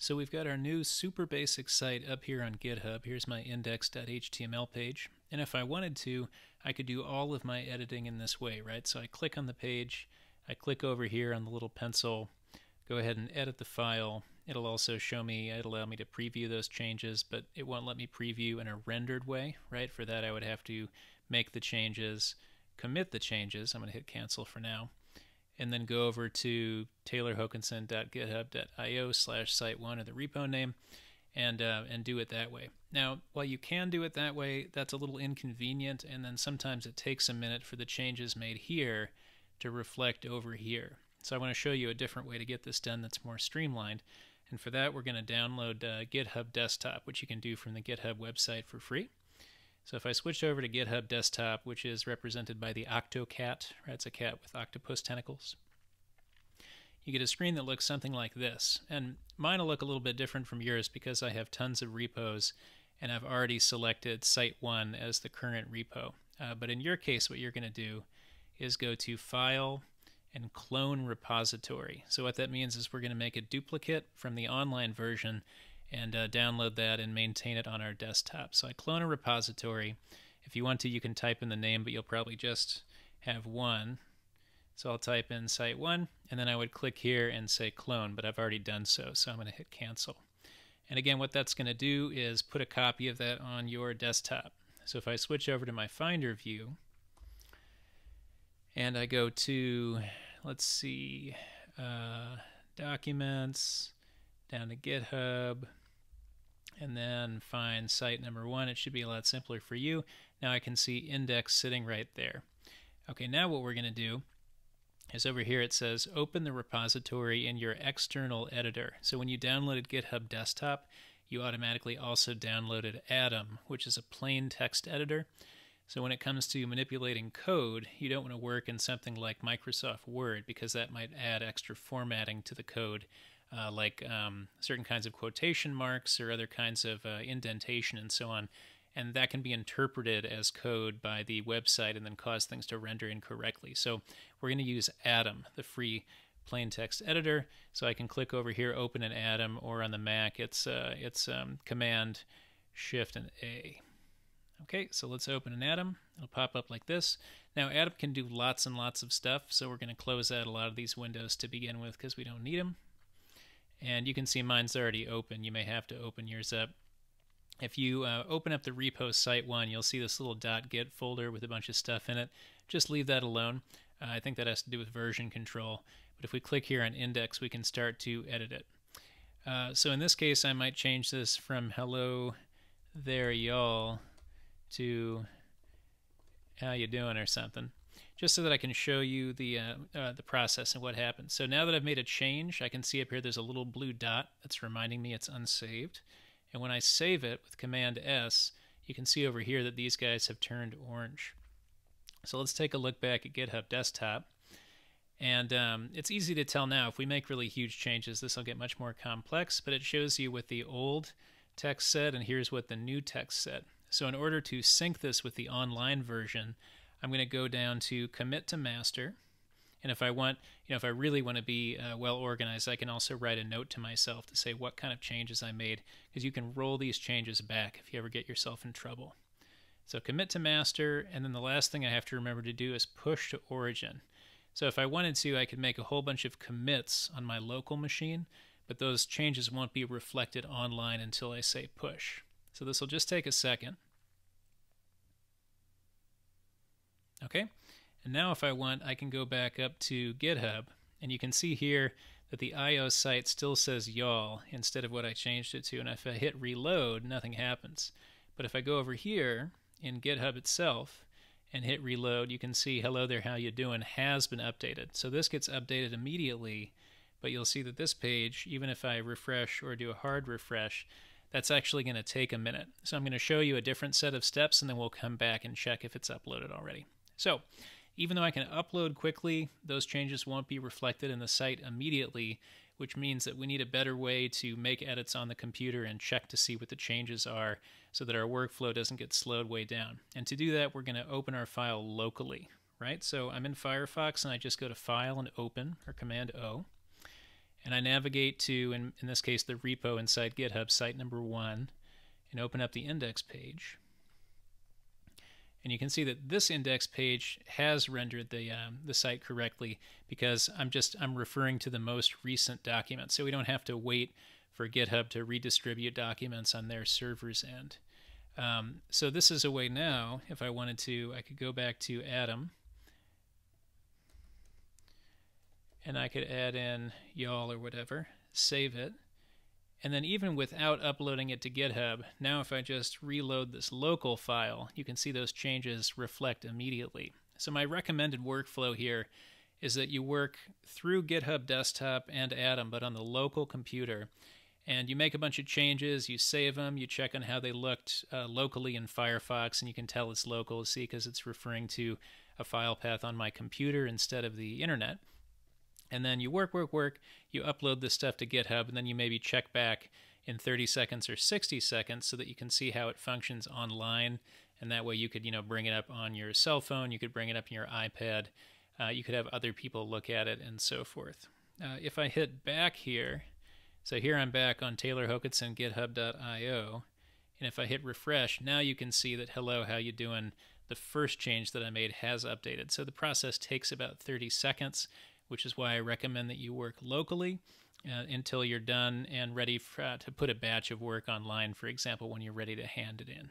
So we've got our new super basic site up here on GitHub. Here's my index.html page. And if I wanted to, I could do all of my editing in this way, right? So I click on the page, I click over here on the little pencil, go ahead and edit the file. It'll also show me, it'll allow me to preview those changes, but it won't let me preview in a rendered way, right? For that I would have to make the changes, commit the changes. I'm going to hit cancel for now. And then go over to taylorhokanson.github.io/site1 or the repo name and do it that way. Now, while you can do it that way, that's a little inconvenient, and then sometimes it takes a minute for the changes made here to reflect over here. So I want to show you a different way to get this done that's more streamlined. And for that, we're going to download GitHub Desktop, which you can do from the GitHub website for free. So if I switch over to GitHub Desktop, which is represented by the Octocat, right? It's a cat with octopus tentacles, you get a screen that looks something like this. And mine will look a little bit different from yours because I have tons of repos and I've already selected Site1 as the current repo. But in your case, what you're going to do is go to File and Clone Repository. So what that means is we're going to make a duplicate from the online version and download that and maintain it on our desktop. So I clone a repository. If you want to, you can type in the name, but you'll probably just have one. So I'll type in Site1, and then I would click here and say clone, but I've already done so, so I'm going to hit cancel. And again, what that's going to do is put a copy of that on your desktop. So if I switch over to my Finder view, and I go to, let's see, Documents, down to GitHub, and then find site number 1. It should be a lot simpler for you. Now I can see index sitting right there. Okay, now what we're going to do is over here it says open the repository in your external editor. So when you downloaded GitHub Desktop, you automatically also downloaded Atom, which is a plain text editor. So when it comes to manipulating code, you don't want to work in something like Microsoft Word because that might add extra formatting to the code. Like certain kinds of quotation marks or other kinds of indentation and so on. And that can be interpreted as code by the website and then cause things to render incorrectly. So we're going to use Atom, the free plain text editor. So I can click over here, open an Atom, or on the Mac, it's Command, Shift, and A. Okay, so let's open an Atom. It'll pop up like this. Now Atom can do lots and lots of stuff, so we're going to close out a lot of these windows to begin with because we don't need them. And you can see mine's already open. You may have to open yours up. If you open up the repo Site1, you'll see this little .git folder with a bunch of stuff in it. Just leave that alone. I think that has to do with version control. But if we click here on index, we can start to edit it. So in this case, I might change this from hello there y'all to how you doing or something, just so that I can show you the process and what happens. So now that I've made a change, I can see up here there's a little blue dot that's reminding me it's unsaved. And when I save it with Command S, you can see over here that these guys have turned orange. So let's take a look back at GitHub Desktop. And it's easy to tell now. If we make really huge changes, this will get much more complex, but it shows you what the old text said, and here's what the new text said. So in order to sync this with the online version, I'm going to go down to commit to master. And if I want, if I really want to be well organized, I can also write a note to myself to say what kind of changes I made, because you can roll these changes back if you ever get yourself in trouble. So commit to master, and then the last thing I have to remember to do is push to origin. So if I wanted to, I could make a whole bunch of commits on my local machine, but those changes won't be reflected online until I say push. So this will just take a second. Okay, and now if I want, I can go back up to GitHub, and you can see here that the IO site still says y'all instead of what I changed it to, and if I hit reload, nothing happens. But if I go over here in GitHub itself and hit reload, you can see hello there, how you doing has been updated. So this gets updated immediately, but you'll see that this page, even if I refresh or do a hard refresh, that's actually going to take a minute. So I'm going to show you a different set of steps, and then we'll come back and check if it's uploaded already. So even though I can upload quickly, those changes won't be reflected in the site immediately, which means that we need a better way to make edits on the computer and check to see what the changes are so that our workflow doesn't get slowed way down. And to do that, we're going to open our file locally, right? So I'm in Firefox, and I just go to File and Open, or Command O. and I navigate to, in this case, the repo inside GitHub, site number 1, and open up the index page. And you can see that this index page has rendered the site correctly because I'm referring to the most recent document, so we don't have to wait for GitHub to redistribute documents on their server's end. So this is a way now, if I wanted to, I could go back to Atom, and I could add in y'all or whatever, save it, and then even without uploading it to GitHub, now if I just reload this local file, you can see those changes reflect immediately. So my recommended workflow here is that you work through GitHub Desktop and Atom, but on the local computer, and you make a bunch of changes, you save them, you check on how they looked locally in Firefox, and you can tell it's local, see, because it's referring to a file path on my computer instead of the internet. And then you work, you upload this stuff to GitHub, and then you maybe check back in 30 seconds or 60 seconds so that you can see how it functions online. And that way you could, bring it up on your cell phone, you could bring it up in your iPad, you could have other people look at it, and so forth. If I hit back here, so here I'm back on Taylor Hokanson github.io, and if I hit refresh, now you can see that hello, how you doing? The first change that I made has updated. So the process takes about 30 seconds, which is why I recommend that you work locally until you're done and ready to put a batch of work online, for example, when you're ready to hand it in.